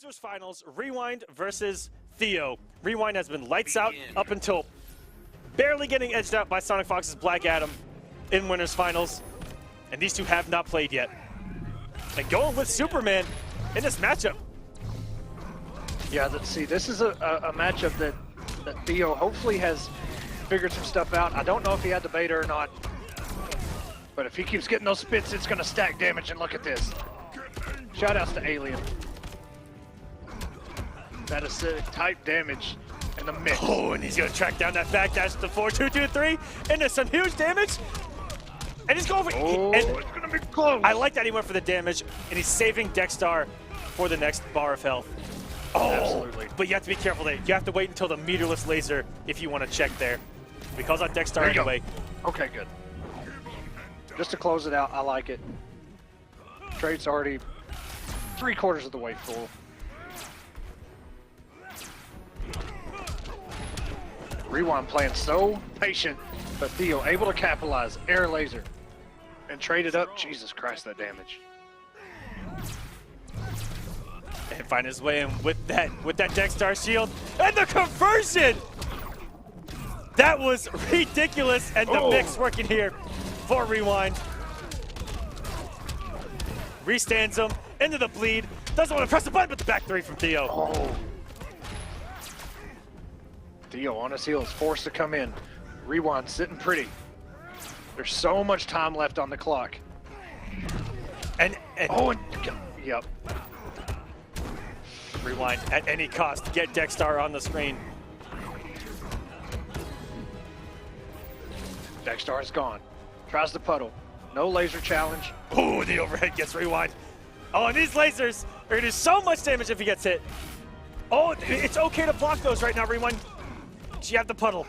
Losers Finals, Rewind versus Theo. Rewind has been lights out up until barely getting edged out by SonicFox's Black Adam in Winners Finals. And these two have not played yet. And going with Superman in this matchup. Yeah, see, this is a matchup that Theo hopefully has figured some stuff out. I don't know if he had the beta or not. But if he keeps getting those spits, it's going to stack damage. And look at this. Shoutouts to Alien. That acidic type damage in the mix. Oh, and he's going to track down that backdash to 4-2-2-3 into some huge damage. And he's going for it's going to be close. I like that he went for the damage, and he's saving Dexstar for the next bar of health. Oh, absolutely. But you have to be careful there. You have to wait until the meterless laser if you want to check there. We calls out Dexstar anyway. Okay, good. Just to close it out, I like it. Trade's already 3/4 of the way full. Rewind playing so patient, but Theo able to capitalize. Air laser. And trade it up. Jesus Christ, that damage. And find his way in with that Dexstar shield. And the conversion! That was ridiculous, and the mix working here for Rewind. Restands him into the bleed. Doesn't want to press the button, but the back three from Theo. Oh. Theo on his heels, forced to come in. Rewind sitting pretty. There's so much time left on the clock. And yep. Rewind at any cost. Get Dexstar on the screen. Dexstar is gone. Tries to puddle. No laser challenge. Oh, the overhead gets Rewind. Oh, and these lasers are going to do so much damage if he gets hit. Oh, it's okay to block those right now, Rewind. You have the puddle.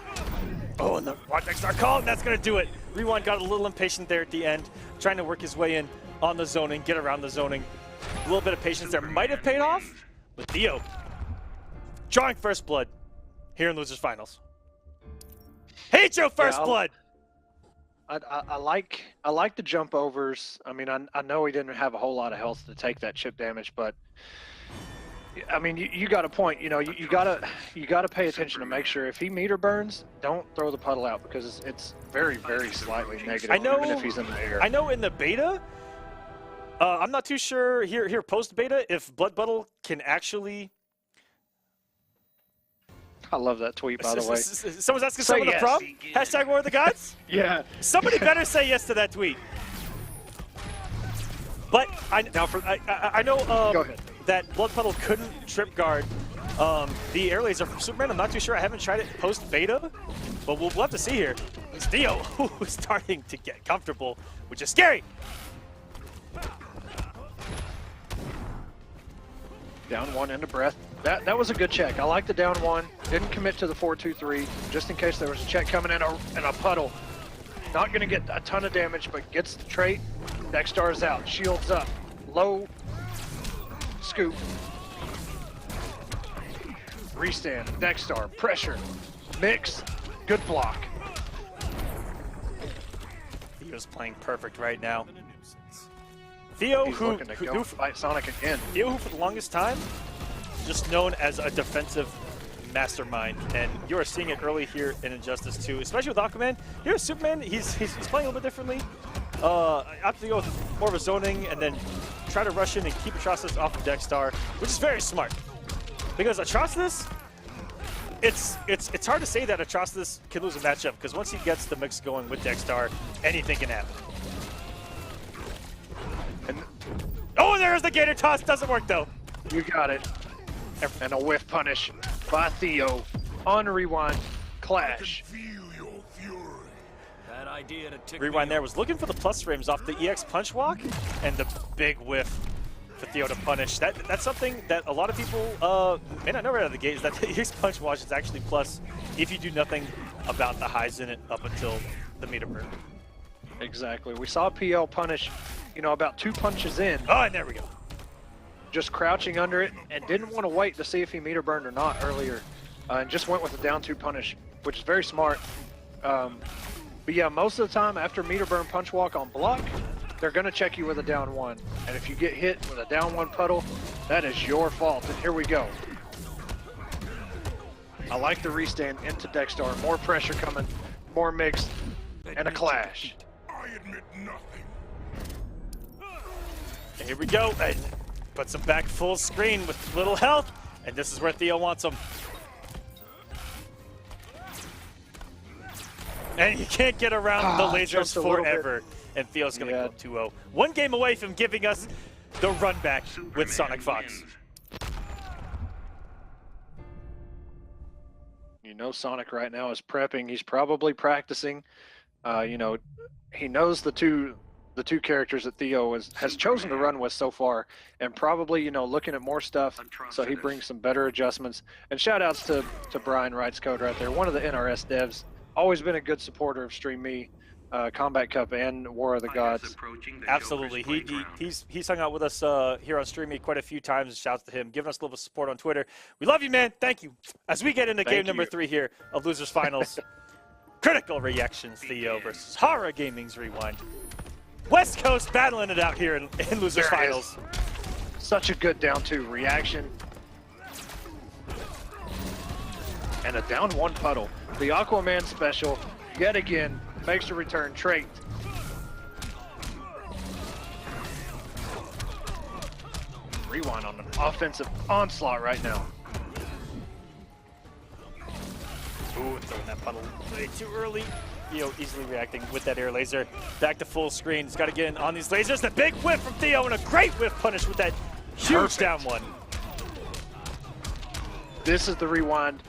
Oh, and the Dexstar call, and that's going to do it. Rewind got a little impatient there at the end, trying to work his way in on the zoning, get around the zoning. A little bit of patience there might have paid off, but Theo drawing first blood here in Losers Finals. Hate you, first blood! I like the jump overs. I mean, I know he didn't have a whole lot of health to take that chip damage, but I mean, you got a point. You know, you gotta pay attention to make sure if he meter burns, don't throw the puddle out because it's very, very slightly negative. I know, even if he's in the air. I know in the beta, I'm not too sure here post beta if Blood Puddle can actually. I love that tweet, by the way. Someone's asking someone to prom? Hashtag War of the Gods? Yeah. Somebody better say yes to that tweet. But I know Go ahead. that Blood Puddle couldn't trip guard the air laser from Superman. I'm not too sure. I haven't tried it post beta, but we'll have to see here. It's Theo who's starting to get comfortable, which is scary. Down one into breath. That was a good check. I like the down one. Didn't commit to the 4-2-3, just in case there was a check coming in a puddle. Not going to get a ton of damage, but gets the trait. Dexstar is out. Shields up. Low scoop. Restand. Dexstar. Pressure. Mix. Good block. Theo's playing perfect right now. Theo, who fight Sonic again. Theo, who for the longest time, just known as a defensive mastermind, and you are seeing it early here in Injustice 2, especially with Aquaman. Here, Superman, he's playing a little bit differently. Opted to go with more of a zoning, and then try to rush in and keep Atrocitus off of Dexstar, which is very smart. Because Atrocitus, it's hard to say that Atrocitus can lose a matchup, because once he gets the mix going with Dexstar, anything can happen. Oh, there's the Gator Toss. Doesn't work, though. You got it. And a whiff punish by Theo on Rewind. Clash. Rewind there was looking for the plus frames off the EX punch walk, and the big whiff for Theo to punish. That's something that a lot of people may not know right out of the gate, is that the EX punch walk is actually plus if you do nothing about the highs in it up until the meter burn. Exactly. We saw PL punish, about 2 punches in. Oh, and there we go. Just crouching under it and didn't want to wait to see if he meter burned or not earlier. And just went with the down 2 punish, which is very smart. But yeah, most of the time after meter burn punch walk on block, they're going to check you with a down one. And if you get hit with a down one puddle, that is your fault. And here we go. I like the restand into Dexter. More pressure coming, more mix, and a clash. I admit nothing. And here we go. And puts him back full screen with little health. And this is where Theo wants him. And you can't get around the lasers forever. And Theo's going to go 2-0. One game away from giving us the run back with SonicFox. You know Sonic right now is prepping. He's probably practicing. You know, he knows the two characters that Theo has chosen to run with so far, and probably, you know, looking at more stuff, so he brings some better adjustments. And shout outs to Brian Wrights Code right there, one of the NRS devs, always been a good supporter of StreamMe, Kombat Cup, and War of the Gods. Absolutely, he's hung out with us here on StreamMe quite a few times. Shouts to him, giving us a little support on Twitter. We love you, man. Thank you. As we get into game number 3 here of Losers Finals, critical reactions, Theo versus HARA Gaming's Rewind. West Coast battling it out here in Losers Finals. Such a good down 2 reaction. And a down 1 puddle. The Aquaman special, yet again, makes a return trait. Rewind on an offensive onslaught right now. Ooh, throwing that puddle way too early. Theo easily reacting with that air laser. Back to full screen. He's got to get in on these lasers. The big whip from Theo and a great whip punish with that huge down 1. This is the rewind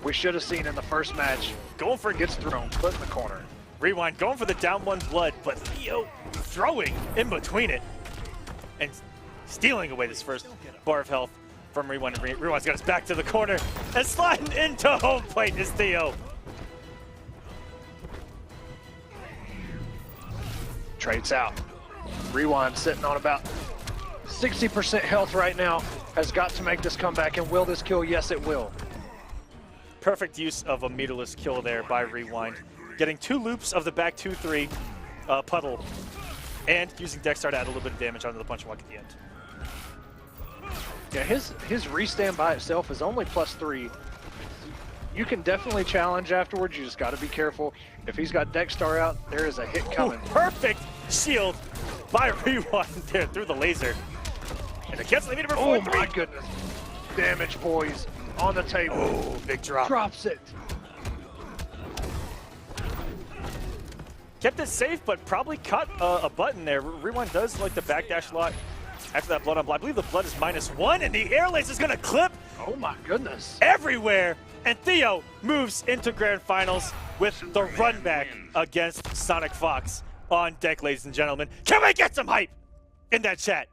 we should have seen in the first match. Going for it. Gets thrown, put in the corner. Rewind going for the down 1 blood, but Theo throwing in between it and stealing away this first bar of health from Rewind. Rewind's got his back to the corner and sliding into home plate is Theo. Traits out. Rewind sitting on about 60% health right now. Has got to make this comeback, and will this kill? Yes, it will. Perfect use of a meterless kill there by Rewind. Getting 2 loops of the back 2-3 puddle, and using Dexter to add a little bit of damage onto the punch walk at the end. Yeah, his restand by itself is only +3. You can definitely challenge afterwards. You just got to be careful. If he's got Dexter out, there is a hit coming. Ooh, perfect shield by Rewind there through the laser. And the cancel number 4-3. Oh my goodness. Damage, boys, on the table. Oh, big drop. Drops it. Kept it safe, but probably cut a button there. Rewind does like the backdash a lot after that blood on blood. I believe the blood is -1, and the air laser is going to clip. Oh my goodness. Everywhere. And Theo moves into grand finals with the run back against SonicFox on deck, ladies and gentlemen. Can we get some hype in that chat?